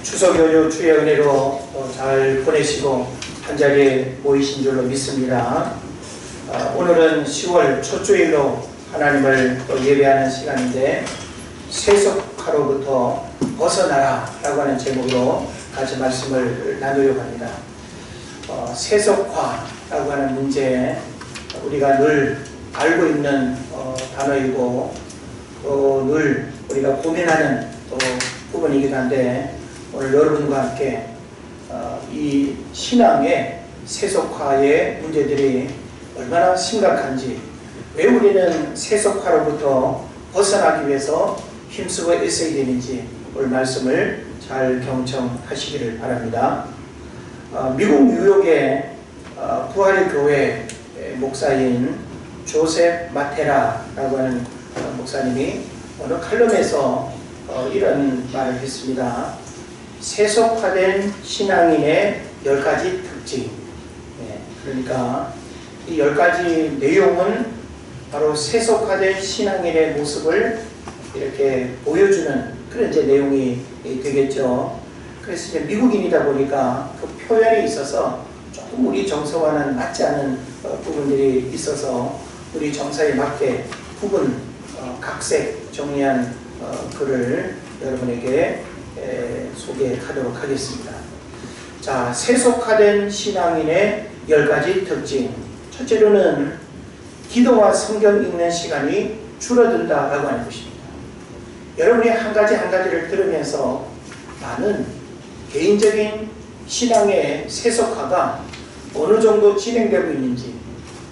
추석 연휴 주의 은혜로 잘 보내시고 한자리에 모이신 줄로 믿습니다. 오늘은 10월 첫 주일로 하나님을 또 예배하는 시간인데 세속화로부터 벗어나라 라고 하는 제목으로 같이 말씀을 나누려고 합니다. 세속화라고 하는 문제, 우리가 늘 알고 있는 단어이고 또 늘 우리가 고민하는 또 부분이기도 한데, 오늘 여러분과 함께 이 신앙의 세속화의 문제들이 얼마나 심각한지, 왜 우리는 세속화로부터 벗어나기 위해서 힘쓰고 애써야 되는지 오늘 말씀을 잘 경청하시기를 바랍니다. 미국 뉴욕의 부활의 교회 목사인 조셉 마테라라고 하는 목사님이 어느 칼럼에서 이런 말을 했습니다. 세속화된 신앙인의 10가지 특징. 그러니까 이 10가지 내용은 바로 세속화된 신앙인의 모습을 이렇게 보여주는 그런 이제 내용이 되겠죠. 그래서 이제 미국인이다 보니까 그 표현에 있어서 조금 우리 정서와는 맞지 않은 부분들이 있어서 우리 정서에 맞게 각색 정리한 글을 여러분에게 소개하도록 하겠습니다. 자, 세속화된 신앙인의 10가지 특징. 첫째로는 기도와 성경 읽는 시간이 줄어든다라고 하는 것입니다. 여러분이 한 가지를 들으면서 나는 개인적인 신앙의 세속화가 어느 정도 진행되고 있는지,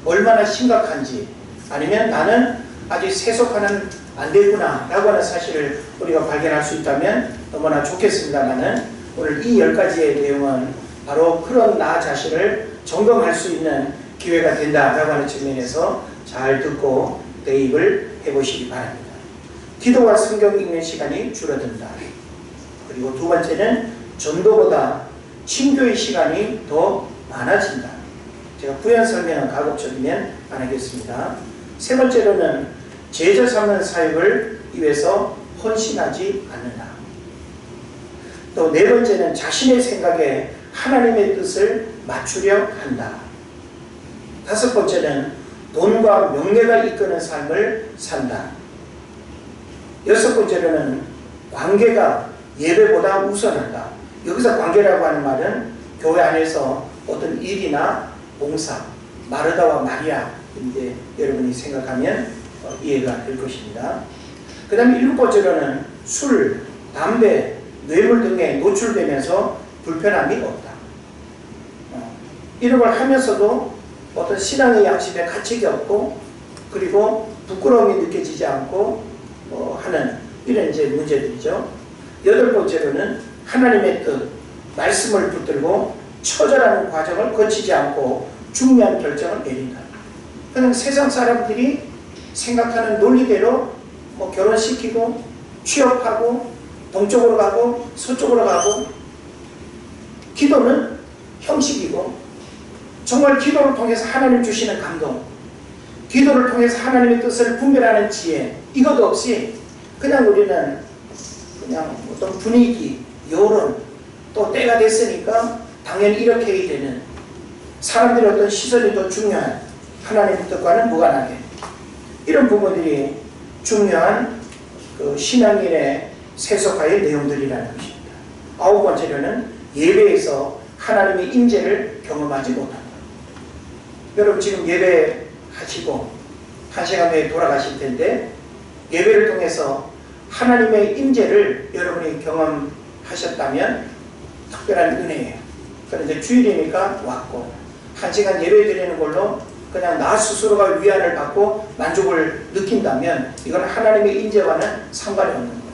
얼마나 심각한지, 아니면 나는 아직 세속화는 안 되구나 라고 하는 사실을 우리가 발견할 수 있다면 너무나 좋겠습니다만은, 오늘 이 10가지의 내용은 바로 그런 나 자신을 점검할 수 있는 기회가 된다라고 하는 측면에서 잘 듣고 대입을 해보시기 바랍니다. 기도와 성경 읽는 시간이 줄어든다. 그리고 두 번째는 전도보다 친교의 시간이 더 많아진다. 제가 부연 설명은 가급적이면 안 하겠습니다. 세 번째로는 제자 삼는 사역을 위해서 헌신하지 않는다. 또 네 번째는 자신의 생각에 하나님의 뜻을 맞추려 한다. 다섯 번째는 돈과 명예가 이끄는 삶을 산다. 여섯 번째로는 관계가 예배보다 우선한다. 여기서 관계라고 하는 말은 교회 안에서 어떤 일이나 봉사, 마르다와 마리아인데 여러분이 생각하면 이해가 될 것입니다. 그 다음에 일곱 번째로는 술, 담배, 뇌물 등에 노출되면서 불편함이 없다. 이런 걸 하면서도 어떤 신앙의 양심에 가책이 없고, 그리고 부끄러움이 느껴지지 않고 하는 이런 이제 문제들이죠. 여덟 번째로는 하나님의 뜻, 말씀을 붙들고 처절한 과정을 거치지 않고 중요한 결정을 내린다. 그냥 세상 사람들이 생각하는 논리대로 결혼시키고 취업하고 동쪽으로 가고 서쪽으로 가고, 기도는 형식이고, 정말 기도를 통해서 하나님 주시는 감동, 기도를 통해서 하나님의 뜻을 분별하는 지혜, 이것도 없이 그냥 우리는 그냥 어떤 분위기, 여론, 또 때가 됐으니까 당연히 이렇게 해야 되는, 사람들의 어떤 시선이 더 중요한 하나님의 뜻과는 무관하게, 이런 부분들이 중요한 그 신앙인의 세속화의 내용들이라는 것입니다. 아홉 번째로는 예배에서 하나님의 임재를 경험하지 못한다. 여러분 지금 예배하시고 한 시간 후에 돌아가실 텐데, 예배를 통해서 하나님의 임재를 여러분이 경험하셨다면 특별한 은혜예요. 그런데 주일이니까 왔고, 한 시간 예배 드리는 걸로 그냥 나 스스로가 위안을 받고 만족을 느낀다면 이건 하나님의 임재와는 상관이 없는 거예요.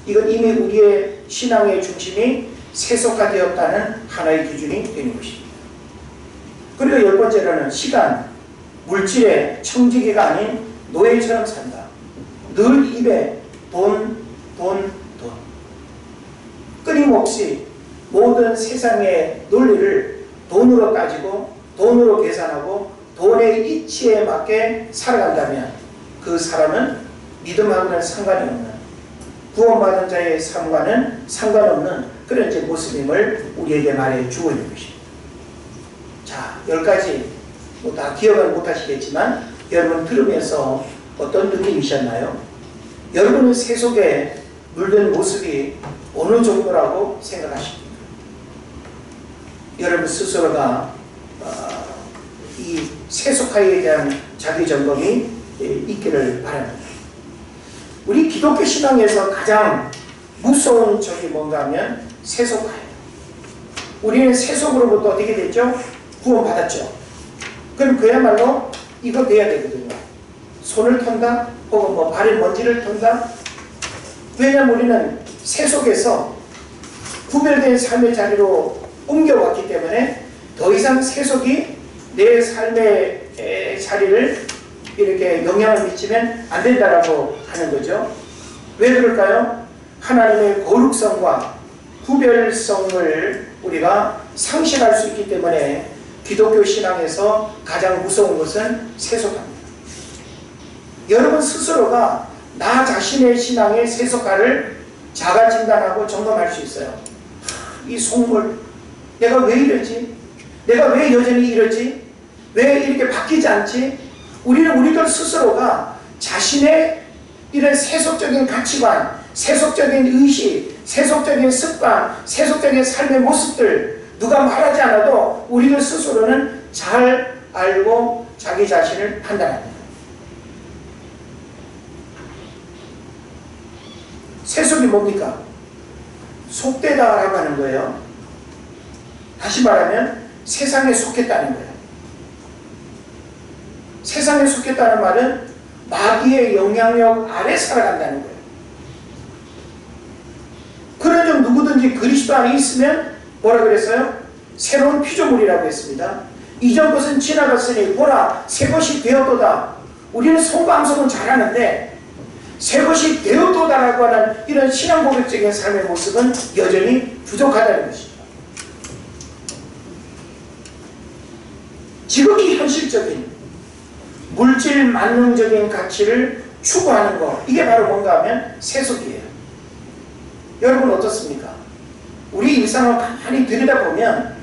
이건 이미 우리의 신앙의 중심이 세속화되었다는 하나의 기준이 되는 것입니다. 그리고 열 번째로는 시간, 물질의 청지기가 아닌 노예처럼 산다. 늘 입에 돈. 끊임없이 모든 세상의 논리를 돈으로 따지고 돈으로 계산하고 돈의 이치에 맞게 살아간다면 그 사람은 믿음하고는 상관이 없는, 구원받은 자의 삶과는 상관없는 그런 이제 모습임을 우리에게 말해 주고 있는 것입니다. 자, 10가지 뭐 다 기억은 못하시겠지만 여러분 들으면서 어떤 느낌이셨나요? 여러분의 세속에 물든 모습이 어느 정도라고 생각하십니까? 여러분 스스로가 이 세속화에 대한 자기 점검이 있기를 바랍니다. 우리 기독교 신앙에서 가장 무서운 적이 뭔가 하면 세속화예요. 우리는 세속으로부터 어떻게 됐죠? 구원받았죠. 그럼 그야말로 이거 돼야 되거든요. 손을 턴다 혹은 뭐 발에 먼지를 턴다. 왜냐하면 우리는 세속에서 구별된 삶의 자리로 옮겨왔기 때문에 더 이상 세속이 내 삶의 자리를 이렇게 영향을 미치면 안 된다라고 하는 거죠. 왜 그럴까요? 하나님의 거룩성과 구별성을 우리가 상실할 수 있기 때문에 기독교 신앙에서 가장 무서운 것은 세속화입니다. 여러분 스스로가 나 자신의 신앙의 세속화를 자가 진단하고 점검할 수 있어요. 이 속물, 내가 왜 이러지? 내가 왜 여전히 이러지? 왜 이렇게 바뀌지 않지? 우리는 우리들 스스로가 자신의 이런 세속적인 가치관, 세속적인 의식, 세속적인 습관, 세속적인 삶의 모습들 누가 말하지 않아도 우리들 스스로는 잘 알고 자기 자신을 판단합니다. 세속이 뭡니까? 속되다라고 하는 거예요. 다시 말하면 세상에 속했다는 거예요. 세상에 속했다는 말은 마귀의 영향력 아래 살아간다는 거예요. 그런 점 누구든지 그리스도 안에 있으면 뭐라 그랬어요? 새로운 피조물이라고 했습니다. 이전 것은 지나갔으니 보라 새 것이 되었도다. 우리는 성방송은 잘하는데 새 것이 되었도다라고 하는 이런 신앙 고백적인 삶의 모습은 여전히 부족하다는 것입니다. 지극히 현실적인 물질 만능적인 가치를 추구하는 것, 이게 바로 뭔가 하면 세속이에요. 여러분 어떻습니까? 우리 일상을 가만히 들여다보면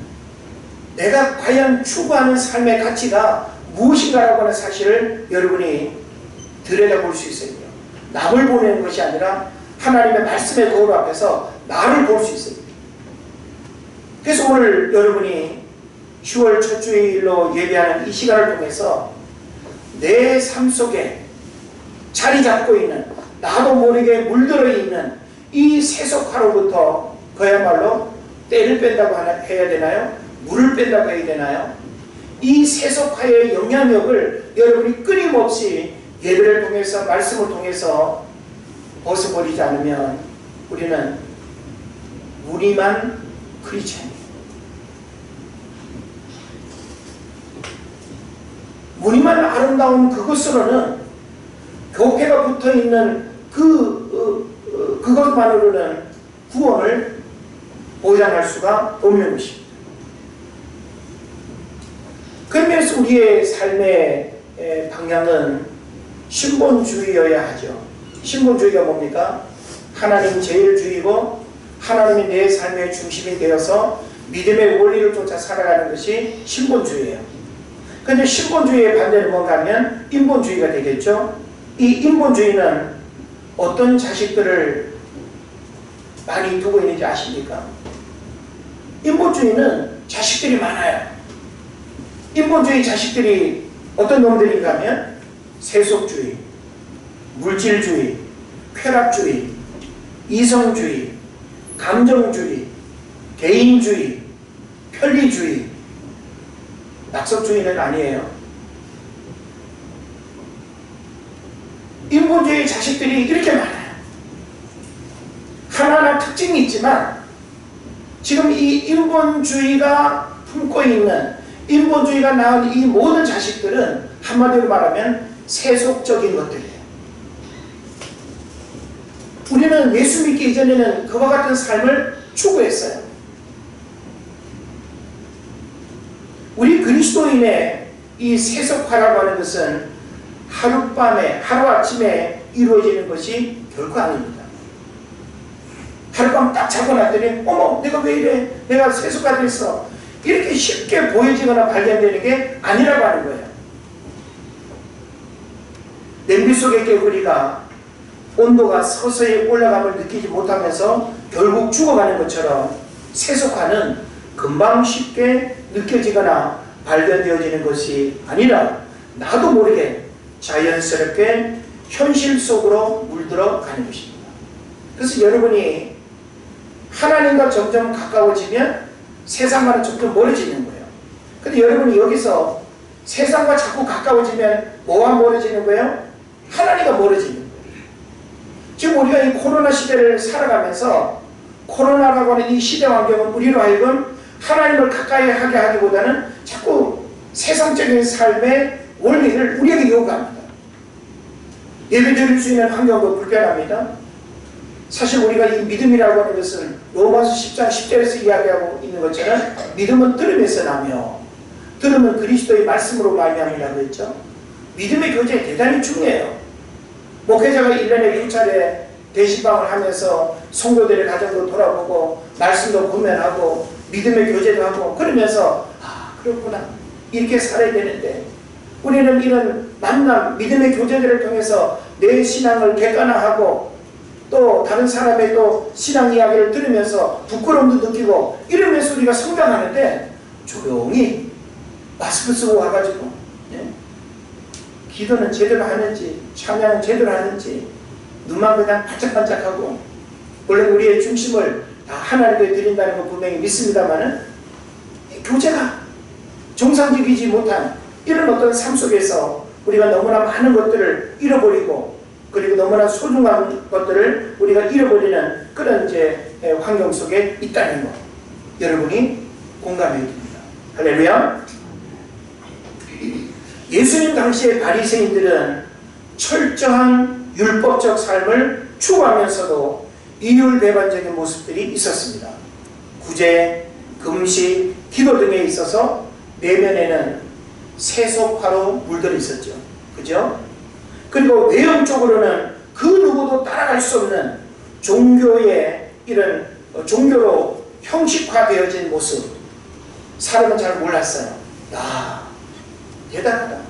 내가 과연 추구하는 삶의 가치가 무엇인가라고 하는 사실을 여러분이 들여다볼 수 있어요. 남을 보는 것이 아니라 하나님의 말씀의 거울 앞에서 나를 볼 수 있어요. 그래서 오늘 여러분이 10월 첫 주일로 예배하는 이 시간을 통해서 내 삶 속에 자리 잡고 있는, 나도 모르게 물들어 있는 이 세속화로부터 그야말로 때를 뺀다고 해야 되나요? 물을 뺀다고 해야 되나요? 이 세속화의 영향력을 여러분이 끊임없이 예배를 통해서, 말씀을 통해서 벗어버리지 않으면 우리는 무늬만 크리스찬이에요. 무늬만 아름다운 그것으로는, 교회가 붙어있는 그것만으로는 구원을 보장할 수가 없는 것입니다. 그러면서 우리의 삶의 방향은 신본주의여야 하죠. 신본주의가 뭡니까? 하나님 제일주의고 하나님이 내 삶의 중심이 되어서 믿음의 원리를 쫓아 살아가는 것이 신본주의예요. 그런데 신본주의의 반대는 뭔가 하면 인본주의가 되겠죠. 이 인본주의는 어떤 자식들을 많이 두고 있는지 아십니까? 인본주의는 자식들이 많아요. 인본주의 자식들이 어떤 놈들인가 하면 세속주의, 물질주의, 쾌락주의, 이성주의, 감정주의, 개인주의, 편리주의, 낙석주의는 아니에요. 인본주의 자식들이 이렇게 많아요. 하나하나 특징이 있지만 지금 이 인본주의가 품고 있는, 인본주의가 낳은 이 모든 자식들은 한마디로 말하면 세속적인 것들이에요. 우리는 예수 믿기 이전에는 그와 같은 삶을 추구했어요. 우리 그리스도인의 이 세속화라고 하는 것은 하룻밤에, 하루아침에 이루어지는 것이 결코 아닙니다. 하룻밤 딱 자고 났더니 어머 내가 왜 이래, 내가 세수가 됐어, 이렇게 쉽게 보여지거나 발견되는 게 아니라고 하는 거예요. 냄비 속의 개구리가 온도가 서서히 올라감을 느끼지 못하면서 결국 죽어가는 것처럼 세속화는 금방 쉽게 느껴지거나 발견되어지는 것이 아니라 나도 모르게 자연스럽게 현실 속으로 물들어 가는 것입니다. 그래서 여러분이 하나님과 점점 가까워지면 세상과는 점점 멀어지는 거예요. 근데 여러분이 여기서 세상과 자꾸 가까워지면 뭐가 멀어지는 거예요? 하나님과 멀어지는 거예요. 지금 우리가 이 코로나 시대를 살아가면서 코로나라고 하는 이 시대 환경은 우리로 하여금 하나님을 가까이 하게 하기보다는 자꾸 세상적인 삶의 원리를 우리에게 요구합니다. 예배 드릴 수 있는 환경도 불편합니다. 사실 우리가 이 믿음이라고 하는 것은 로마서 10장 10절에서 이야기하고 있는 것처럼 믿음은 들음에서 나며 들음은 그리스도의 말씀으로 말미암으라고 했죠. 믿음의 교제 대단히 중요해요. 목회자가 1년에 2차례 대시방을 하면서 성도들의 가정도 돌아보고 말씀도 고면하고 믿음의 교제도 하고 그러면서 아 그렇구나 이렇게 살아야 되는데 우리는 이런 만남 믿음의 교제들을 통해서 내 신앙을 객관화하고 또 다른 사람의 또 신앙 이야기를 들으면서 부끄러움도 느끼고 이러면서 우리가 성장하는데 조용히 마스크 쓰고 와가지고 기도는 제대로 하는지 찬양은 제대로 하는지 눈만 그냥 반짝반짝하고 원래 우리의 중심을 다 하나님께 드린다는 거 분명히 믿습니다만은 교제가 정상적이지 못한 이런 어떤 삶 속에서 우리가 너무나 많은 것들을 잃어버리고 그리고 너무나 소중한 것들을 우리가 잃어버리는 그런 이제 환경 속에 있다는 것 여러분이 공감해 줍니다. 할렐루야. 예수님 당시의 바리새인들은 철저한 율법적 삶을 추구하면서도 이율배반적인 모습들이 있었습니다. 구제, 금식, 기도 등에 있어서 내면에는 세속화로 물들어 있었죠. 그죠? 그리고 외형적으로는 그 누구도 따라갈 수 없는 종교의 이런 종교로 형식화되어진 모습 사람은 잘 몰랐어요. 야 대단하다.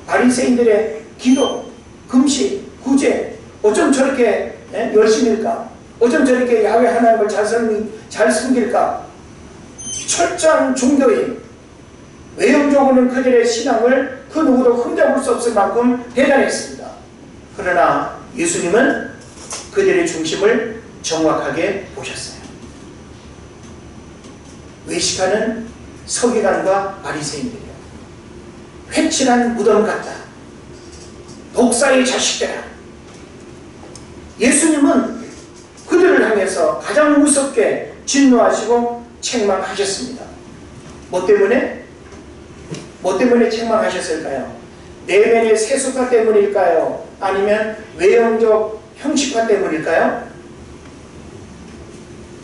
바리새인들의 기도, 금식, 구제 어쩜 저렇게 열심일까? 어쩜 저렇게 야훼 하나님을 잘 섬길까? 철저한 종교인 외형적으로는 그들의 신앙을 그 누구도 흠잡을 수 없을 만큼 대단했습니다. 그러나 예수님은 그들의 중심을 정확하게 보셨어요. 외식하는 서기관과 바리새인들이요. 회칠한 무덤 같다. 독사의 자식들아. 예수님은 그들을 향해서 가장 무섭게 진노하시고 책망하셨습니다. 뭐 때문에? 뭐 때문에 책망하셨을까요? 내면의 세속화 때문일까요? 아니면 외형적 형식화 때문일까요?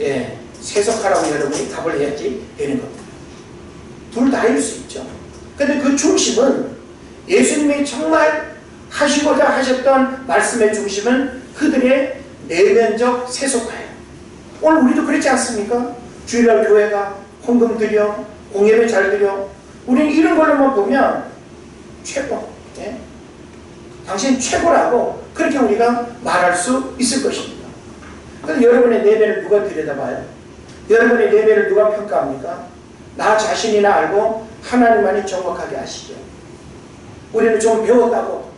예, 세속화라고 여러분이 답을 해야지 되는 겁니다. 둘 다일 수 있죠. 그런데 그 중심은 예수님이 정말 하시고자 하셨던 말씀의 중심은 그들의 내면적 세속화예요. 오늘 우리도 그렇지 않습니까? 주일날 교회가 헌금 드려, 공예배 잘 드려. 우리는 이런 걸로만 보면 최고, 예? 당신 최고라고 그렇게 우리가 말할 수 있을 것입니다. 그래서 여러분의 내면을 누가 들여다봐요? 여러분의 내면을 누가 평가합니까? 나 자신이나 알고 하나님만이 정확하게 아시죠. 우리는 좀 배웠다고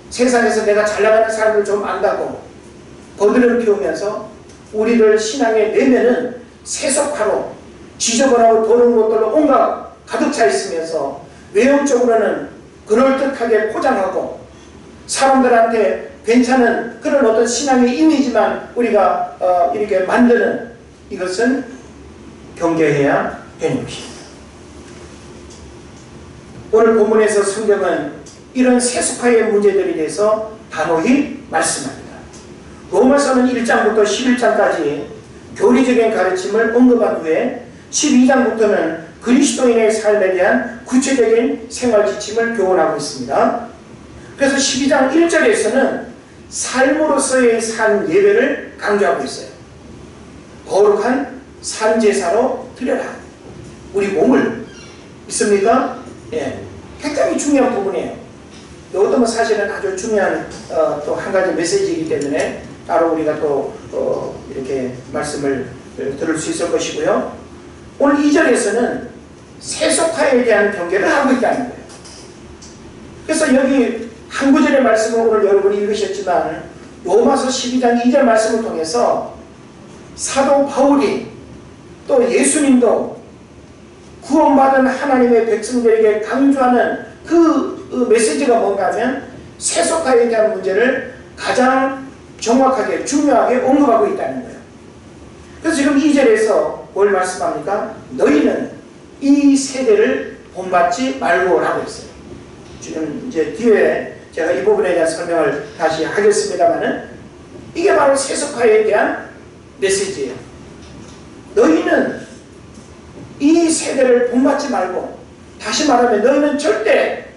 세상에서 내가 잘나가는 사람을 좀 안다고 버들을 피우면서 우리들 신앙의 내면은 세속화로 지저분하고 더러운 것들로 온갖 가득 차 있으면서 외형적으로는 그럴듯하게 포장하고 사람들한테 괜찮은 그런 어떤 신앙의 이미지만 우리가 이렇게 만드는 이것은 경계해야 되는 것입니다. 오늘 본문에서 성경은 이런 세속화의 문제들에 대해서 단호히 말씀합니다. 로마서는 1장부터 11장까지 교리적인 가르침을 언급한 후에 12장부터는 그리스도인의 삶에 대한 구체적인 생활 지침을 교훈하고 있습니다. 그래서 12장 1절에서는 삶으로서의 삶 예배를 강조하고 있어요. 거룩한 산제사로 드려라. 우리 몸을. 있습니까? 예, 굉장히 중요한 부분이에요. 이것도 뭐 사실은 아주 중요한 또 한 가지 메시지이기 때문에 따로 우리가 또 이렇게 말씀을 들을 수 있을 것이고요. 오늘 2절에서는 세속화에 대한 경계를 하고 있다는 거예요. 그래서 여기 한 구절의 말씀을 오늘 여러분이 읽으셨지만 로마서 12장 2절 말씀을 통해서 사도 바울이 또 예수님도 구원받은 하나님의 백성들에게 강조하는 그 메시지가 뭔가 하면 세속화에 대한 문제를 가장 정확하게 중요하게 언급하고 있다는 거예요. 그래서 지금 2절에서 뭘 말씀합니까? 너희는 이 세대를 본받지 말고 라고 했어요. 지금 이제 뒤에 제가 이 부분에 대한 설명을 다시 하겠습니다만은 이게 바로 세속화에 대한 메시지예요. 너희는 이 세대를 본받지 말고, 다시 말하면 너희는 절대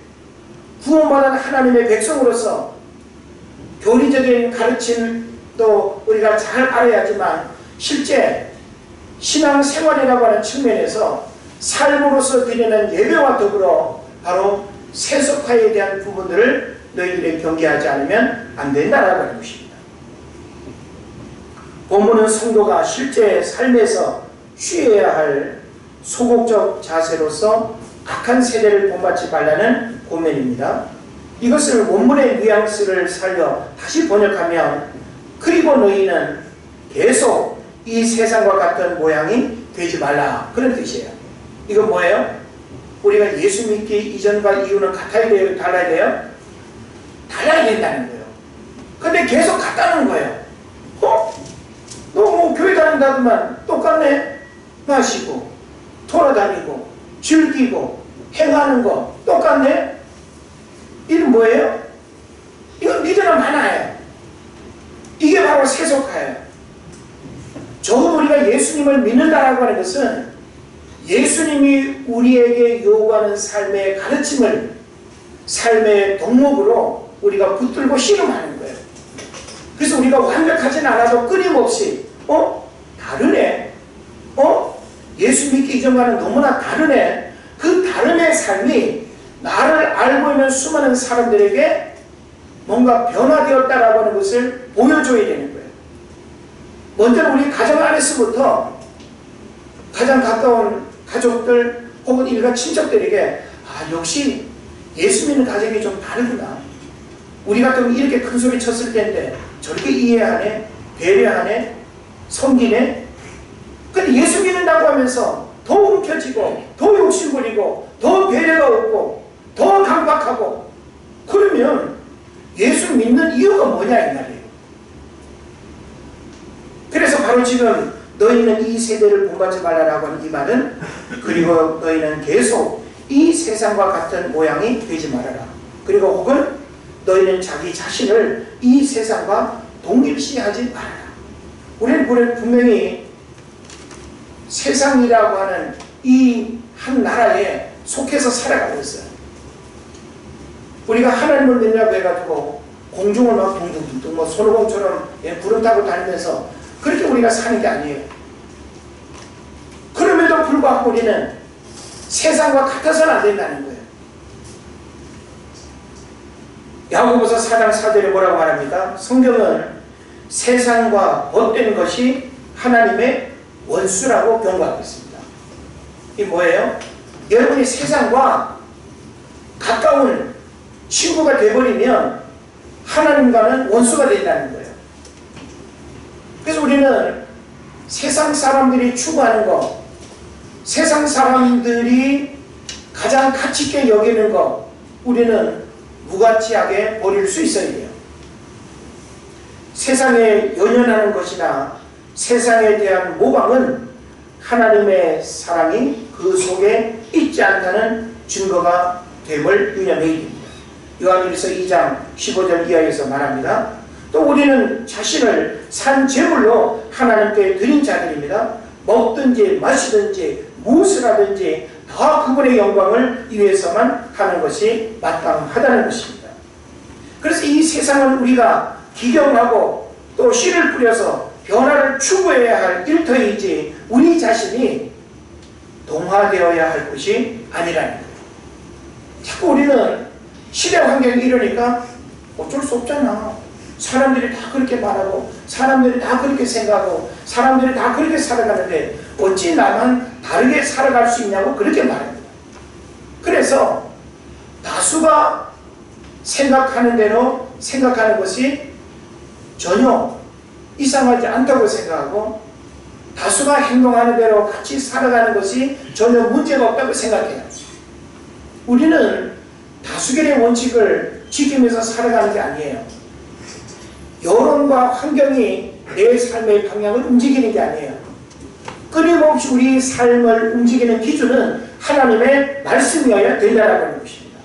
구원받은 하나님의 백성으로서 교리적인 가르침도 우리가 잘 알아야지만 실제 신앙생활이라고 하는 측면에서 삶으로서 드리는 예배와 더불어 바로 세속화에 대한 부분들을 너희들이 경계하지 않으면 안 된다라고 하는 것입니다. 본문은 성도가 실제 삶에서 취해야 할 소극적 자세로서 악한 세대를 본받지 말라는 고면입니다. 이것을 원문의 뉘앙스를 살려 다시 번역하면 그리고 너희는 계속 이 세상과 같은 모양이 되지 말라, 그런 뜻이에요. 이건 뭐예요? 우리가 예수 믿기 이전과 이후는 같아야 돼요? 달라야 돼요? 달라야 된다는 거예요. 근데 계속 같다는 거예요. 너 뭐 교회 다닌다더만 똑같네? 마시고 돌아다니고 즐기고 행하는 거 똑같네? 이건 뭐예요? 이건 믿으나 마나예요. 이게 바로 세속화예요. 적어도 우리가 예수님을 믿는다라고 하는 것은 예수님이 우리에게 요구하는 삶의 가르침을 삶의 덕목으로 우리가 붙들고 씨름하는 거예요. 그래서 우리가 완벽하진 않아도 끊임없이 다르네? 예수 믿기 이전과는 너무나 다르네? 그 다름의 삶이 나를 알고 있는 수많은 사람들에게 뭔가 변화되었다라고 하는 것을 보여줘야 되는 거예요. 먼저 우리 가정 안에서부터 가장 가까운 가족들 혹은 일가 친척들에게 역시 예수 믿는 가정이 좀 다르구나. 우리 같으면 이렇게 큰 소리 쳤을 텐데 저렇게 이해하네, 배려하네, 섬기네. 근데 예수 믿는다고 하면서 더 움켜쥐고 더 욕심부리고 더 배려가 없고 더 강박하고, 그러면 예수 믿는 이유가 뭐냐 이 말이에요. 그래서 바로 지금 너희는 이 세대를 본받지 말라라고 하는 이 말은 그리고 너희는 계속 이 세상과 같은 모양이 되지 말아라. 그리고 혹은 너희는 자기 자신을 이 세상과 동일시하지 말아라. 우리는 분명히 세상이라고 하는 이 한 나라에 속해서 살아가고 있어요. 우리가 하나님을 믿는다고 해가지고 공중을 막 둥둥둥둥 뭐 손오공처럼 구름 타고 다니면서 그렇게 우리가 사는 게 아니에요. 그럼에도 불구하고 우리는 세상과 같아서는 안 된다는 거예요. 야고보서 4장 4절에 뭐라고 말합니까? 성경은 세상과 벗된 것이 하나님의 원수라고 경고하고 있습니다. 이게 뭐예요? 여러분이 세상과 가까운 친구가 되어버리면 하나님과는 원수가 된다는 거예요. 그래서 우리는 세상 사람들이 추구하는 것, 세상 사람들이 가장 가치 있게 여기는 것, 우리는 무가치하게 버릴 수 있어야 돼요. 세상에 연연하는 것이나 세상에 대한 모방은 하나님의 사랑이 그 속에 있지 않다는 증거가 됨을 유념해야 됩니다. 요한일서 2장 15절 이하에서 말합니다. 또 우리는 자신을 산 제물로 하나님께 드린 자들입니다. 먹든지 마시든지 무엇을 하든지 다 그분의 영광을 위해서만 하는 것이 마땅하다는 것입니다. 그래서 이 세상은 우리가 기경하고 또 씨를 뿌려서 변화를 추구해야 할 일터이지 우리 자신이 동화되어야 할 것이 아니라는 거예요. 자꾸 우리는 시대 환경이 이러니까 어쩔 수 없잖아. 사람들이 다 그렇게 말하고 사람들이 다 그렇게 생각하고 사람들이 다 그렇게 살아가는데 어찌 나만 다르게 살아갈 수 있냐고 그렇게 말합니다. 그래서 다수가 생각하는 대로 생각하는 것이 전혀 이상하지 않다고 생각하고 다수가 행동하는 대로 같이 살아가는 것이 전혀 문제가 없다고 생각해요. 우리는 다수결의 원칙을 지키면서 살아가는 게 아니에요. 여론과 환경이 내 삶의 방향을 움직이는 게 아니에요. 끊임없이 우리 삶을 움직이는 기준은 하나님의 말씀이어야 된다라고 하는 것입니다.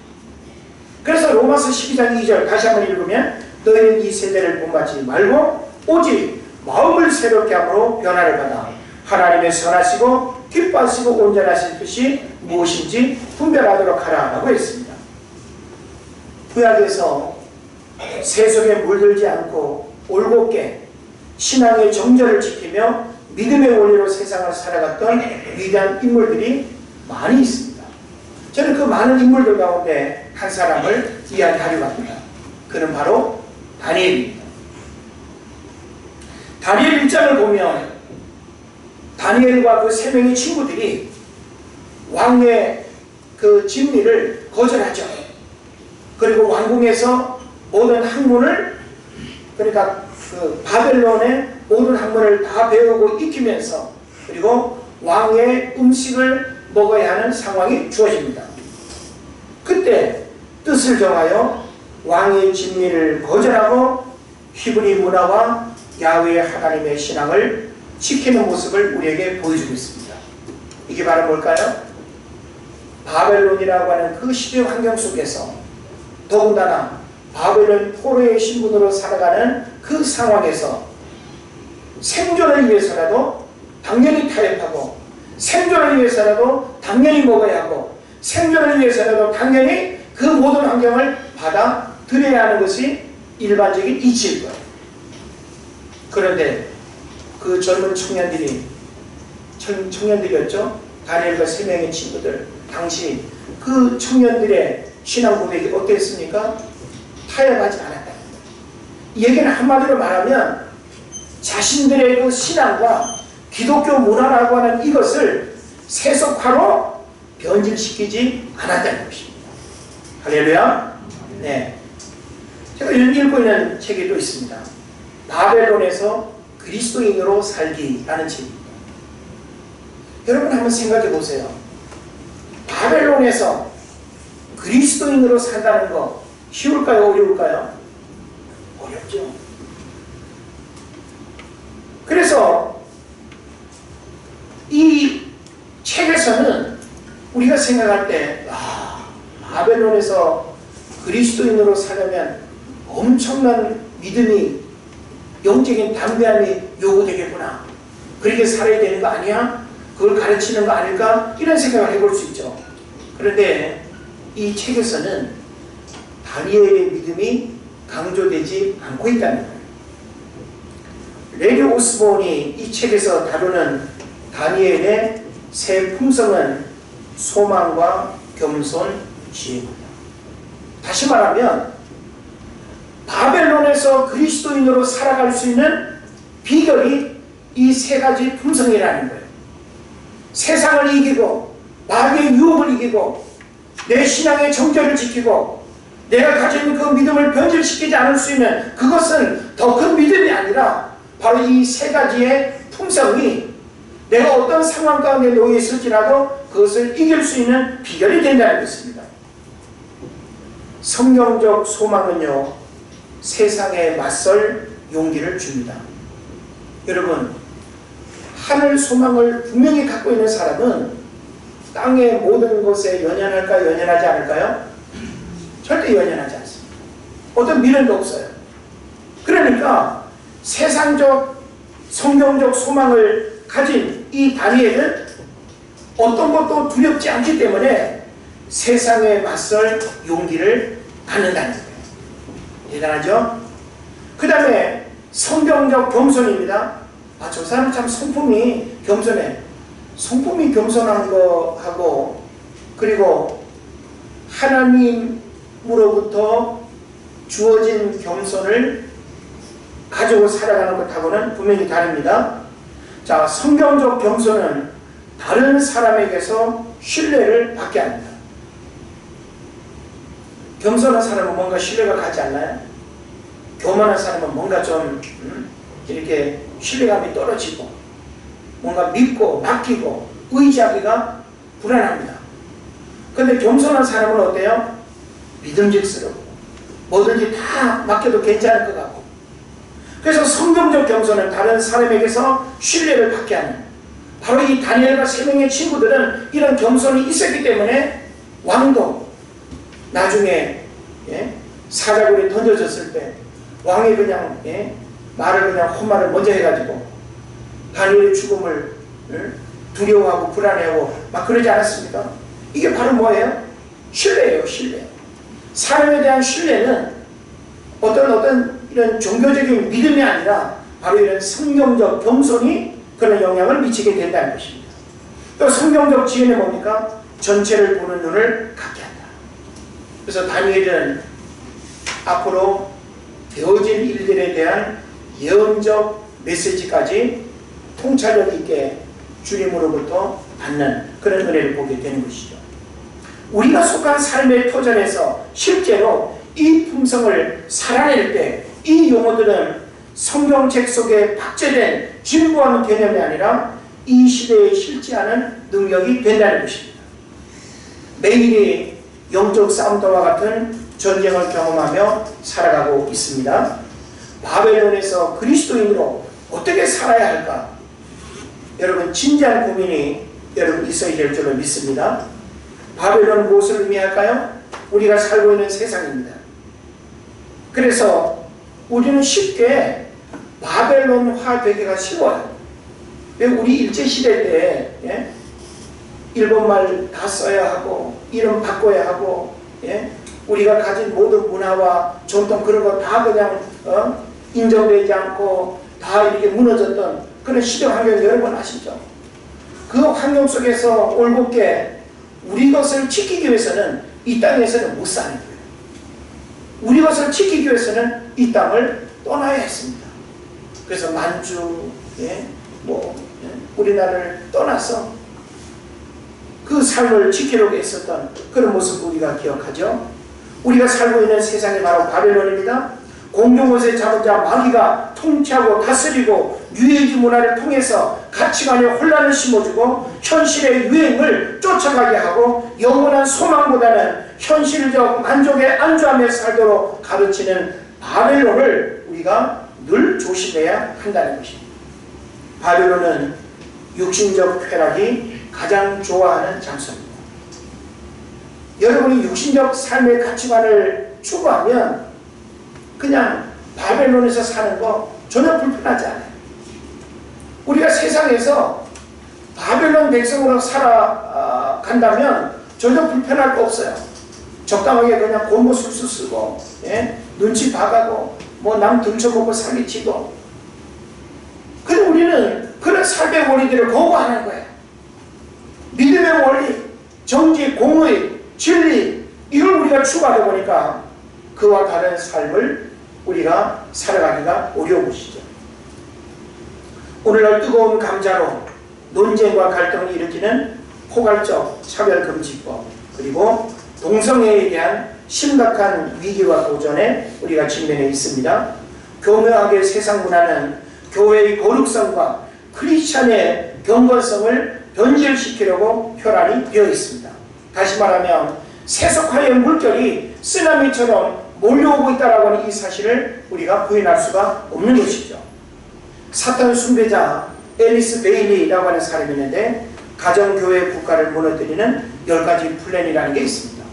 그래서 로마서 12장 2절 다시 한번 읽으면 너희는 이 세대를 본받지 말고 오직 마음을 새롭게 함으로 변화를 받아 하나님의 선하시고 기뻐하시고 온전하신 뜻이 무엇인지 분별하도록 하라 라고 했습니다. 구약에서 세속에 물들지 않고 올곧게 신앙의 정절을 지키며 믿음의 원리로 세상을 살아갔던 위대한 인물들이 많이 있습니다. 저는 그 많은 인물들 가운데 한 사람을 이야기하려고 합니다. 그는 바로 다니엘입니다. 다니엘 1장을 보면 다니엘과 그 세 명의 친구들이 왕의 그 진리를 거절하죠. 그리고 왕궁에서 모든 학문을, 그러니까 그 바벨론의 모든 학문을 다 배우고 익히면서 그리고 왕의 음식을 먹어야 하는 상황이 주어집니다. 그때 뜻을 정하여 왕의 진리를 거절하고 히브리 문화와 야훼 하나님의 신앙을 지키는 모습을 우리에게 보여주고 있습니다. 이게 바로 뭘까요? 바벨론이라고 하는 그 시대 환경 속에서 더군다나 바벨론 포로의 신분으로 살아가는 그 상황에서 생존을 위해서라도 당연히 타협하고 생존을 위해서라도 당연히 먹어야 하고 생존을 위해서라도 당연히 그 모든 환경을 받아들여야 하는 것이 일반적인 이치일 거예요. 그런데 그 젊은 청년들이었죠. 다니엘과 세 명의 친구들, 당시 그 청년들의 신앙 고백이 어땠습니까? 타협하지 않았다. 이 얘기는 한마디로 말하면 자신들의 그 신앙과 기독교 문화라고 하는 이것을 세속화로 변질시키지 않았다는 것입니다. 할렐루야. 네. 제가 읽고 있는 책이 또 있습니다. 바벨론에서 그리스도인으로 살기라는 책입니다. 여러분 한번 생각해 보세요. 바벨론에서 그리스도인으로 산다는 거 쉬울까요? 어려울까요? 어렵죠. 그래서 이 책에서는 우리가 생각할 때 바벨론에서 그리스도인으로 살려면 엄청난 믿음이, 영적인 담대함이 요구되겠구나. 그렇게 살아야 되는 거 아니야? 그걸 가르치는 거 아닐까? 이런 생각을 해볼 수 있죠. 그런데 이 책에서는 다니엘의 믿음이 강조되지 않고 있다는 거예요. 레리 오스본이 이 책에서 다루는 다니엘의 세 품성은 소망과 겸손, 지혜입니다. 다시 말하면 바벨론에서 그리스도인으로 살아갈 수 있는 비결이 이 세 가지 품성이라는 거예요. 세상을 이기고 마귀의 유혹을 이기고 내 신앙의 정절을 지키고 내가 가진 그 믿음을 변질시키지 않을 수 있는 그것은 더 큰 믿음이 아니라 바로 이 세 가지의 품성이 내가 어떤 상황 가운데 놓여 있을지라도 그것을 이길 수 있는 비결이 된다는 것입니다. 성경적 소망은요, 세상에 맞설 용기를 줍니다. 여러분, 하늘 소망을 분명히 갖고 있는 사람은 땅의 모든 것에 연연할까요? 연연하지 않을까요? 절대 연연하지 않습니다. 어떤 미련도 없어요. 그러니까 세상적, 성경적 소망을 가진 이 다니엘은 어떤 것도 두렵지 않기 때문에 세상에 맞설 용기를 갖는다는 거예요. 대단하죠? 그 다음에 성경적 겸손입니다. 아, 저 사람 참 성품이 겸손해. 성품이 겸손한 거하고 그리고 하나님으로부터 주어진 겸손을 가지고 살아가는 것하고는 분명히 다릅니다. 자, 성경적 겸손은 다른 사람에게서 신뢰를 받게 합니다. 겸손한 사람은 뭔가 신뢰가 가지 않나요? 교만한 사람은 뭔가 좀 이렇게 신뢰감이 떨어지고 뭔가 믿고 맡기고 의지하기가 불안합니다. 그런데 겸손한 사람은 어때요? 믿음직스럽고 뭐든지 다 맡겨도 괜찮을 것 같고. 그래서 성경적 겸손은 다른 사람에게서 신뢰를 받게 하는, 바로 이 다니엘과 세 명의 친구들은 이런 겸손이 있었기 때문에 왕도 나중에 사자굴에 던져졌을 때 왕이 그냥 말을 그냥 헛말을 먼저 해가지고 다니엘의 죽음을 두려워하고 불안해하고 막 그러지 않았습니까? 이게 바로 뭐예요? 신뢰예요, 신뢰. 사람에 대한 신뢰는 어떤 이런 종교적인 믿음이 아니라 바로 이런 성경적 겸손이 그런 영향을 미치게 된다는 것입니다. 또 성경적 지혜는 뭡니까? 전체를 보는 눈을 갖게 한다. 그래서 다니엘은 앞으로 되어질 일들에 대한 예언적 메시지까지 통찰력 있게 주님으로부터 받는 그런 은혜를 보게 되는 것이죠. 우리가 속한 삶의 터전에서 실제로 이 품성을 살아낼 때 이 용어들은 성경책 속에 박제된 진부한 개념이 아니라 이 시대에 실제하는 능력이 된다는 것입니다. 매일이 영적 싸움터와 같은 전쟁을 경험하며 살아가고 있습니다. 바벨론에서 그리스도인으로 어떻게 살아야 할까? 여러분 진지한 고민이 여러분 있어야 될 줄로 믿습니다. 바벨론은 무엇을 의미할까요? 우리가 살고 있는 세상입니다. 그래서 우리는 쉽게 바벨론화 되기가 쉬워요. 왜? 우리 일제시대 때 일본말 다 써야 하고 이름 바꿔야 하고 우리가 가진 모든 문화와 전통 그런 거 다 그냥 인정되지 않고 다 이렇게 무너졌던 그런 시대 환경 여러분 아시죠? 그 환경 속에서 올곧게 우리 것을 지키기 위해서는 이 땅에서는 못 사는 거예요. 우리 것을 지키기 위해서는 이 땅을 떠나야 했습니다. 그래서 만주, 우리나라를 떠나서 그 삶을 지키려고 했었던 그런 모습 우리가 기억하죠. 우리가 살고 있는 세상이 바로 바벨론입니다. 공동옷에 잡은 자 마귀가 통치하고 다스리고 뉴에이지 문화를 통해서 가치관의 혼란을 심어주고 현실의 유행을 쫓아가게 하고 영원한 소망보다는 현실적 만족에 안주하며 살도록 가르치는 바벨론을 우리가 늘 조심해야 한다는 것입니다. 바벨론은 육신적 쾌락이 가장 좋아하는 장소입니다. 여러분이 육신적 삶의 가치관을 추구하면 그냥 바벨론에서 사는 거 전혀 불편하지 않아요. 우리가 세상에서 바벨론 백성으로 살아간다면 전혀 불편할 거 없어요. 적당하게 그냥 곤고술수 쓰고 눈치 봐가고 뭐 남 등쳐먹고 사기치고. 근데 우리는 그런 삶의 원리들을 거부하는 거예요. 믿음의 원리, 정직, 공의, 진리 이걸 우리가 추구하다 보니까 그와 다른 삶을 우리가 살아가기가 어려운 것이죠. 오늘날 뜨거운 감자로 논쟁과 갈등을 일으키는 포괄적 차별금지법, 그리고 동성애에 대한 심각한 위기와 도전에 우리가 직면해 있습니다. 교묘하게 세상 문화는 교회의 거룩성과 크리스찬의 경건성을 변질시키려고 혈안이 되어 있습니다. 다시 말하면 세속화의 물결이 쓰나미처럼 몰려오고 있다라고 하는 이 사실을 우리가 부인할 수가 없는 것이죠. 사탄 숭배자 앨리스 베일리라고 하는 사람이 있는데 가정교회 국가를 무너뜨리는 10가지 플랜이라는 게 있습니다.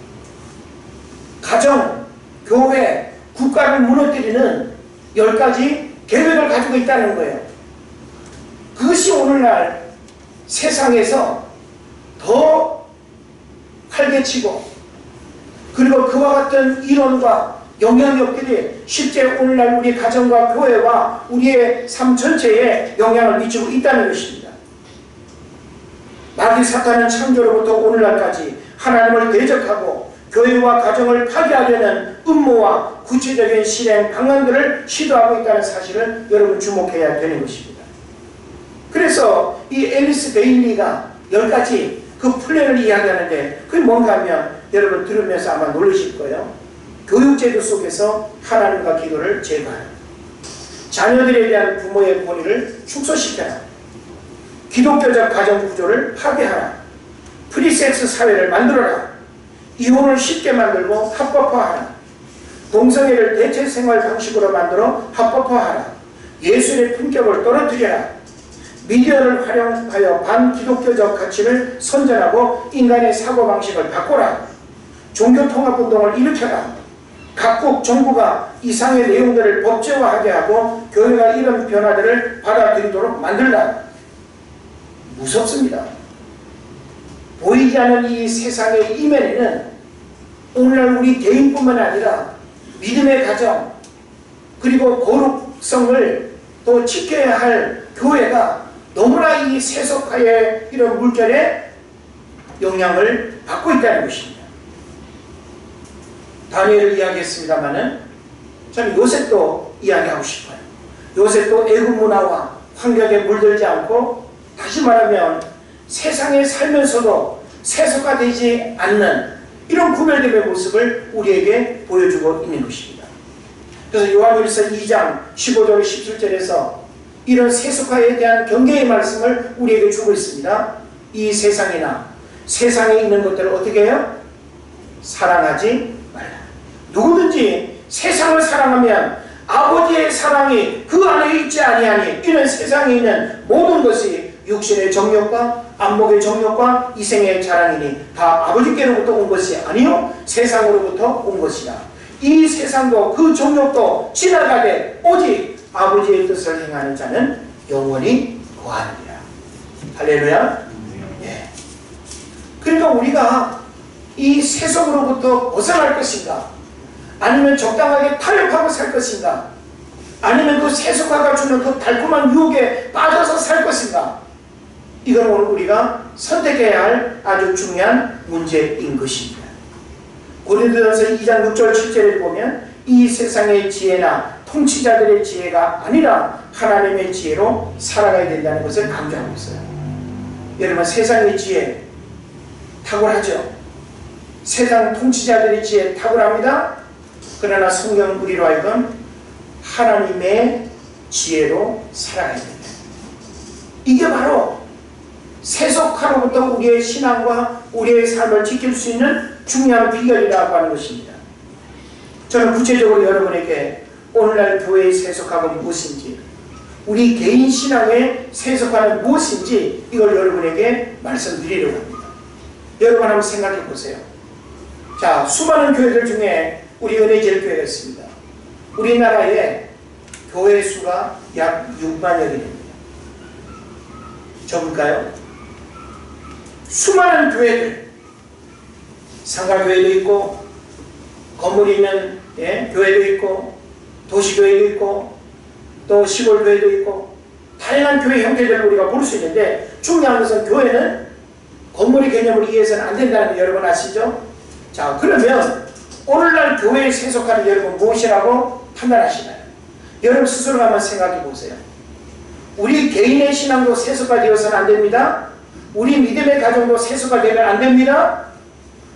가정, 교회, 국가를 무너뜨리는 10가지 계획을 가지고 있다는 거예요. 그것이 오늘날 세상에서 더 활개치고 그리고 그와 같은 이론과 영향력들이 실제 오늘날 우리 가정과 교회와 우리의 삶 전체에 영향을 미치고 있다는 것입니다. 마귀 사탄은 창조로부터 오늘날까지 하나님을 대적하고 교회와 가정을 파괴하려는 음모와 구체적인 실행 방안들을 시도하고 있다는 사실을 여러분 주목해야 되는 것입니다. 그래서 이 앨리스 베일리가 10가지 그 플랜을 이야기하는데 그게 뭔가 하면 여러분 들으면서 아마 놀라실 거예요. 교육제도 속에서 하나님과 기도를 제거하라. 자녀들에 대한 부모의 권위를 축소시켜라. 기독교적 가정 구조를 파괴하라. 프리섹스 사회를 만들어라. 이혼을 쉽게 만들고 합법화하라. 동성애를 대체 생활 방식으로 만들어 합법화하라. 예술의 품격을 떨어뜨려라. 미디어를 활용하여 반기독교적 가치를 선전하고 인간의 사고방식을 바꿔라. 종교통합운동을 일으켜라. 각국 정부가 이상의 내용들을 법제화하게 하고 교회가 이런 변화들을 받아들이도록 만들라. 무섭습니다. 보이지 않는 이 세상의 이면에는 오늘날 우리 개인뿐만 아니라 믿음의 가정 그리고 거룩성을 또 지켜야 할 교회가 너무나 이 세속화의 이런 물결에 영향을 받고 있다는 것입니다. 다니엘을 이야기했습니다마는 저는 요셉도 이야기하고 싶어요. 요셉도 애국 문화와 환경에 물들지 않고 다시 말하면 세상에 살면서도 세속화되지 않는 이런 구별됨의 모습을 우리에게 보여주고 있는 것입니다. 그래서 요한일서 2장 15절 17절에서 이런 세속화에 대한 경계의 말씀을 우리에게 주고 있습니다. 이 세상이나 세상에 있는 것들을 어떻게 해요? 사랑하지 말라. 누구든지 세상을 사랑하면 아버지의 사랑이 그 안에 있지 아니하니 이는 세상에 있는 모든 것이 육신의 정욕과 안목의 정욕과 이생의 자랑이니 다 아버지께로부터 온 것이 아니요 세상으로부터 온 것이라. 이 세상도 그 정욕도 지나가되 오직 아버지의 뜻을 행하는 자는 영원히 거하느니라. 할렐루야. 예. 그러니까 우리가 이 세속으로부터 벗어날 것인가, 아니면 적당하게 타협하고 살 것인가, 아니면 그 세속화가 주는 그 달콤한 유혹에 빠져서 살 것인가, 이건 오늘 우리가 선택해야 할 아주 중요한 문제인 것입니다. 고린도전서 2장 6절 7절을 보면 이 세상의 지혜나 통치자들의 지혜가 아니라 하나님의 지혜로 살아가야 된다는 것을 강조하고 있어요. 여러분, 세상의 지혜 탁월하죠. 세상 통치자들의 지혜 탁월합니다. 그러나 성경 우리로 하여금 하나님의 지혜로 살아가야 된다. 이게 바로 세속화로부터 우리의 신앙과 우리의 삶을 지킬 수 있는 중요한 비결이라고 하는 것입니다. 저는 구체적으로 여러분에게 오늘날 교회의 세속화가 무엇인지, 우리 개인 신앙의 세속화는 무엇인지 이걸 여러분에게 말씀드리려고 합니다. 여러분 한번 생각해 보세요. 자, 수많은 교회들 중에 우리 은혜제일교회가 있습니다. 우리나라에 교회 수가 약 6만여 개 됩니다. 적을까요? 수많은 교회들, 상가교회도 있고 건물이 있는 교회도 있고 도시교회도 있고 또 시골교회도 있고 다양한 교회 형태들을 우리가 볼 수 있는데, 중요한 것은 교회는 건물의 개념을 이해해서는 안 된다는 거 여러분 아시죠? 자, 그러면 오늘날 교회의 세속화는 여러분 무엇이라고 판단하시나요? 여러분 스스로 한번 생각해 보세요. 우리 개인의 신앙도 세속화되어서는 안 됩니다. 우리 믿음의 가정도 세속화되면 안 됩니다.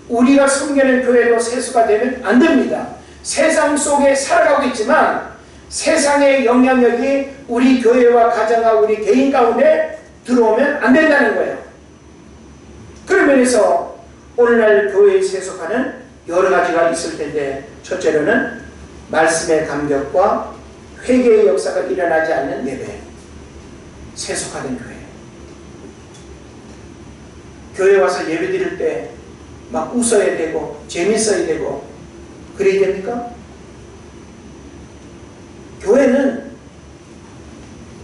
우리가 섬기는 교회도 세속화되면 안 됩니다. 세상 속에 살아가고 있지만 세상의 영향력이 우리 교회와 가정과 우리 개인 가운데 들어오면 안 된다는 거예요. 그런 면에서 오늘날 교회의 세속화는 여러 가지가 있을 텐데, 첫째로는 말씀의 감격과 회개의 역사가 일어나지 않는 예배, 세속화된 교회. 교회 와서 예배 드릴 때 막 웃어야 되고 재밌어야 되고 그래야 됩니까? 교회는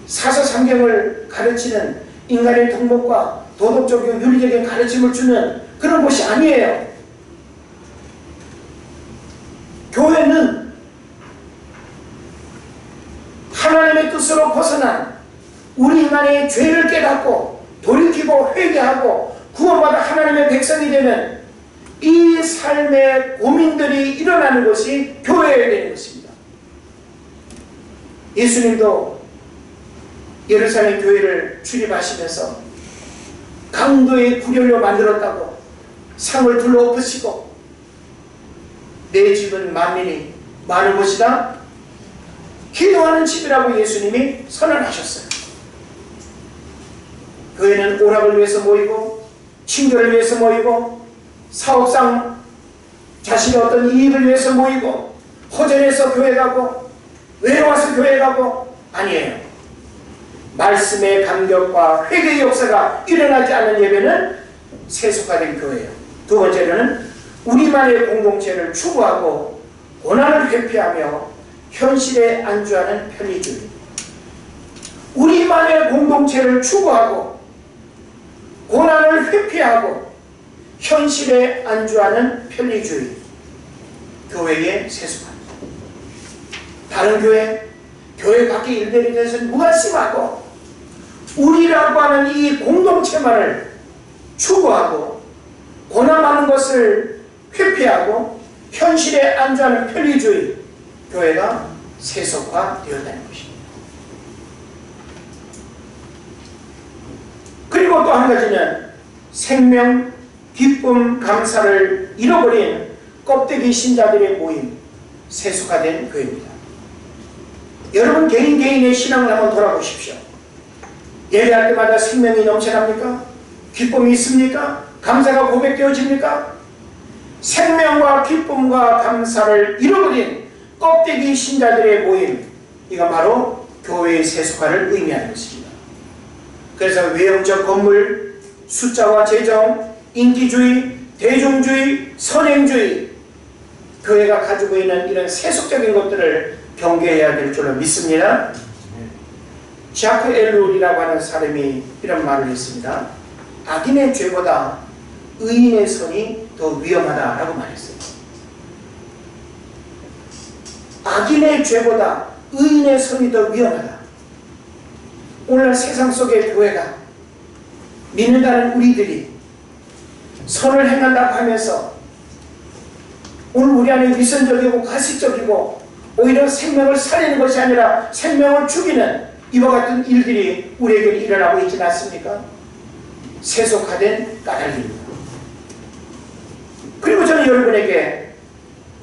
사서삼경을 가르치는 인간의 덕목과 도덕적이고 윤리적인 가르침을 주는 그런 곳이 아니에요. 교회는 하나님의 뜻으로 벗어난 우리 인간의 죄를 깨닫고 돌이키고 회개하고 구원받아 하나님의 백성이 되면 이 삶의 고민들이 일어나는 것이 교회여야 되는 것입니다. 예수님도 예루살렘 교회를 출입하시면서 강도의 구렬로 만들었다고 상을 둘러엎으시고 내 집은 만민이 많은 곳이다, 기도하는 집이라고 예수님이 선언하셨어요. 교회는 오락을 위해서 모이고 친교를 위해서 모이고 사업상 자신의 어떤 이익을 위해서 모이고 허전해서 교회 가고 외로워서 교회 가고 아니에요. 말씀의 감격과 회개의 역사가 일어나지 않는 예배는 세속화된 교회예요. 두 번째로는 우리만의 공동체를 추구하고 고난을 회피하며 현실에 안주하는 편리주의. 우리만의 공동체를 추구하고 고난을 회피하고 현실에 안주하는 편리주의. 교회의 세속화입니다. 다른 교회 밖의 일들에 대해서는 무관심하고 우리라고 하는 이 공동체만을 추구하고 고난 많은 것을 회피하고 현실에 안주하는 편리주의. 교회가 세속화되었다는 것입니다. 그리고 또 한 가지는 생명, 기쁨, 감사를 잃어버린 껍데기 신자들의 모임, 세속화된 교회입니다. 여러분 개인의 신앙을 한번 돌아보십시오. 예배할 때마다 생명이 넘쳐납니까? 기쁨이 있습니까? 감사가 고백되어집니까? 생명과 기쁨과 감사를 잃어버린 껍데기 신자들의 모임, 이건 바로 교회의 세속화를 의미하는 것입니다. 그래서 외형적 건물, 숫자와 재정, 인기주의, 대중주의, 선행주의, 교회가 가지고 있는 이런 세속적인 것들을 경계해야 될 줄로 믿습니다. 자크 엘룰이라고 하는 사람이 이런 말을 했습니다. 악인의 죄보다 의인의 선이 더 위험하다라고 말했어요. 악인의 죄보다 의인의 선이 더 위험하다. 오늘 세상 속의 교회가 믿는다는 우리들이 선을 행한다고 하면서 오늘 우리 안에 위선적이고 가식적이고 오히려 생명을 살리는 것이 아니라 생명을 죽이는 이와 같은 일들이 우리에게 일어나고 있지 않습니까? 세속화된 까닭입니다. 그리고 저는 여러분에게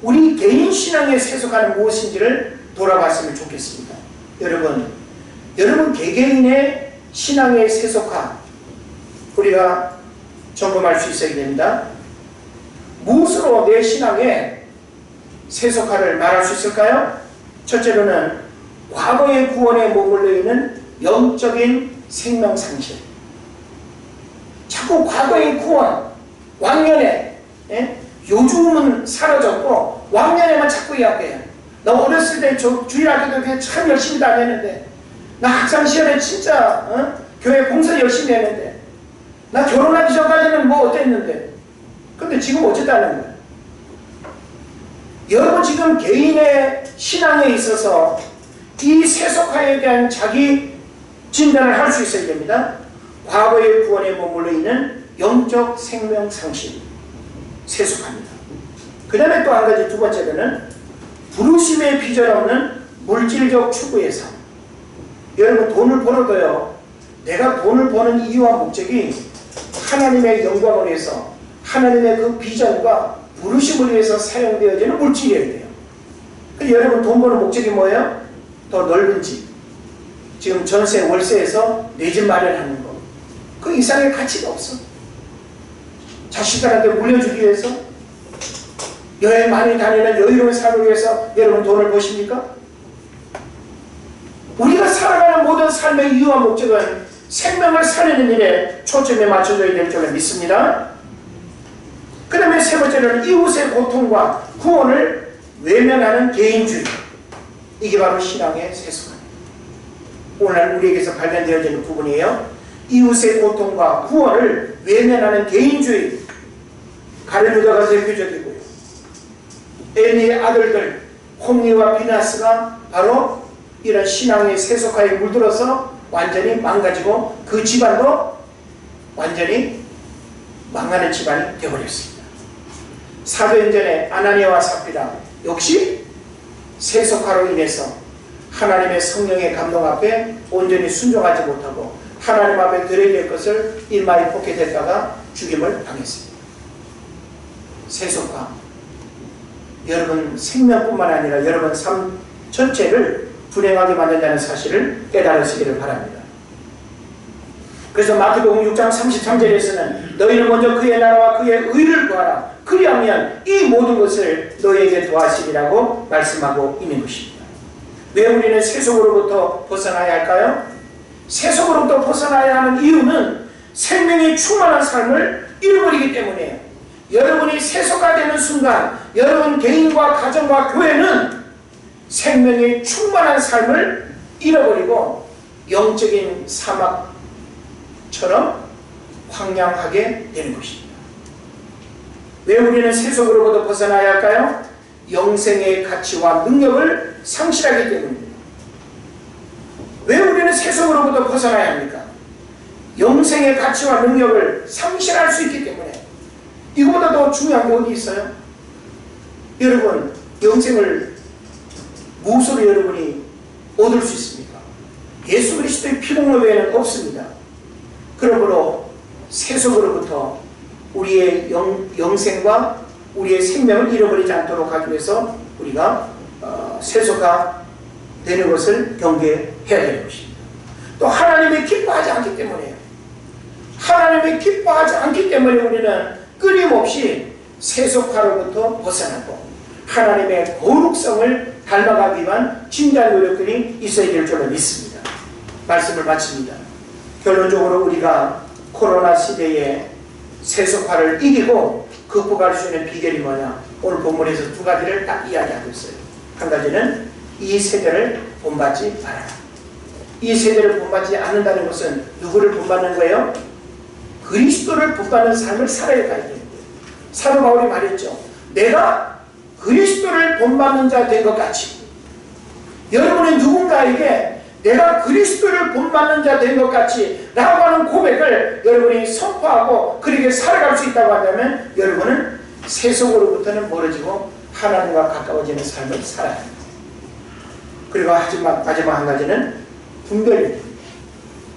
우리 개인 신앙의 세속화는 무엇인지를 돌아봤으면 좋겠습니다. 여러분 개개인의 신앙의 세속화, 우리가 점검할 수 있어야 됩니다. 무엇으로 내 신앙의 세속화를 말할 수 있을까요? 첫째로는 과거의 구원에 머물러 있는 영적인 생명상실. 자꾸 과거의 구원, 왕년에, 요즘은 사라졌고 왕년에만 자꾸 이야기해요. 나 어렸을 때 주일학교도 참 열심히 다녔는데, 나 학창 시절에 진짜 교회 봉사 열심히 했는데, 나 결혼하기 전까지는 뭐 어땠는데, 근데 지금 어쨌다는 거예요. 여러분 지금 개인의 신앙에 있어서 이 세속화에 대한 자기 진단을 할 수 있어야 됩니다. 과거의 구원에 머물러 있는 영적 생명 상실, 세속화입니다. 그 다음에 또 한 가지, 두 번째로는 부르심의 비전 없는 물질적 추구의 삶. 여러분 돈을 벌어도요, 내가 돈을 버는 이유와 목적이 하나님의 영광을 위해서, 하나님의 그 비전과 부르심을 위해서 사용되어지는 물질이어야 돼요. 여러분 돈 버는 목적이 뭐예요? 더 넓은 집, 지금 전세 월세에서 내 집 마련하는 거, 그 이상의 가치가 없어. 자식들한테 물려주기 위해서, 여행 많이 다니는 여유로운 삶을 위해서 여러분 돈을 버십니까? 우리가 살아가는 모든 삶의 이유와 목적은 생명을 살리는 일에 초점에 맞춰져야 될 줄을 믿습니다. 그 다음에 세 번째는 이웃의 고통과 구원을 외면하는 개인주의. 이게 바로 신앙의 세속화입니다. 오늘 우리에게서 발견되어지는 부분이에요. 이웃의 고통과 구원을 외면하는 개인주의. 가룟유다가 대표적이고요. 엘리의 아들들 홈리와 비나스가 바로 이런 신앙의 세속화에 물들어서 완전히 망가지고 그 집안도 완전히 망하는 집안이 되어버렸습니다. 사도행전의 아나니아와 삽비라 역시 세속화로 인해서 하나님의 성령의 감동 앞에 온전히 순종하지 못하고 하나님 앞에 드려야 될 것을 일마이 포켓했다가 죽임을 당했습니다. 세속화, 여러분 생명뿐만 아니라 여러분 삶 전체를 불행하게 만든다는 사실을 깨달으시기를 바랍니다. 그래서 마태복음 6장 33절에서는 너희는 먼저 그의 나라와 그의 의를 구하라. 그리하면 이 모든 것을 너희에게 더하시리라고 말씀하고 있는 것입니다. 왜 우리는 세속으로부터 벗어나야 할까요? 세속으로부터 벗어나야 하는 이유는 생명이 충만한 삶을 잃어버리기 때문이에요. 여러분이 세속화되는 순간 여러분 개인과 가정과 교회는 생명이 충만한 삶을 잃어버리고 영적인 사막처럼 황량하게 되는 것입니다. 왜 우리는 세속으로부터 벗어나야 할까요? 영생의 가치와 능력을 상실하기 때문입니다. 왜 우리는 세속으로부터 벗어나야 합니까? 영생의 가치와 능력을 상실할 수 있기 때문에. 이거보다 더 중요한 게 어디 있어요? 여러분, 영생을 무엇으로 여러분이 얻을 수 있습니까? 예수 그리스도의 피공로 외에는 없습니다. 그러므로 세속으로부터 우리의 영생과 우리의 생명을 잃어버리지 않도록 하기 위해서 우리가 세속화 되는 것을 경계해야 되는 것입니다. 또 하나님이 기뻐하지 않기 때문에요. 하나님이 기뻐하지 않기 때문에 우리는 끊임없이 세속화로부터 벗어나고 하나님의 거룩성을 닮아가기 위한 진지한 노력들이 있어야 될 줄로 믿습니다. 말씀을 마칩니다. 결론적으로 우리가 코로나 시대에 세속화를 이기고 극복할 수 있는 비결이 뭐냐? 오늘 본문에서 두 가지를 딱 이야기하고 있어요. 한 가지는 이 세대를 본받지 말아라. 이 세대를 본받지 않는다는 것은 누구를 본받는 거예요? 그리스도를 본받는 삶을 살아야 되는 거예요. 사도 바울이 말했죠. 내가 그리스도를 본받는 자 된 것 같이 여러분이 누군가에게 내가 그리스도를 본받는 자 된 것 같이 라고 하는 고백을 여러분이 선포하고 그렇게 살아갈 수 있다고 한다면 여러분은 세속으로부터는 멀어지고 하나님과 가까워지는 삶을 살아야 합니다. 그리고 마지막 한 가지는 분별입니다.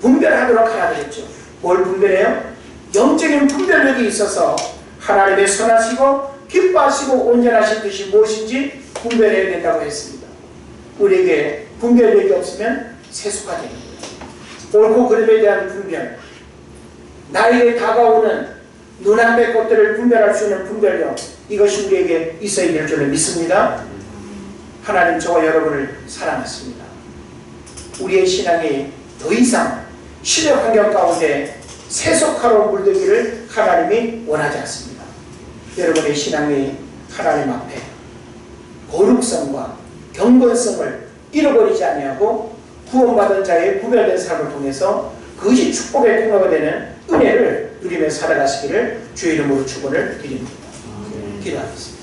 분별하도록 하라 그랬죠. 뭘 분별해요? 영적인 분별력이 있어서 하나님의 선하시고 기뻐하시고 온전하신 뜻이 무엇인지 분별해야 된다고 했습니다. 우리에게 분별력이 없으면 세속화되는 거예요. 옳고 그름에 대한 분별, 나에게 다가오는 눈앞의 것들을 분별할 수 있는 분별력, 이것이 우리에게 있어야 될 줄을 믿습니다. 하나님 저와 여러분을 사랑하십니다. 우리의 신앙이 더 이상 시대 환경 가운데 세속화로 물들기를 하나님이 원하지 않습니다. 여러분의 신앙이 하나님 앞에 거룩성과 경건성을 잃어버리지 아니하고 구원받은 자의 구별된 삶을 통해서 그것이 축복의 통로가 되는 은혜를 누리며 살아가시기를 주의 이름으로 축원을 드립니다. 기도하겠습니다.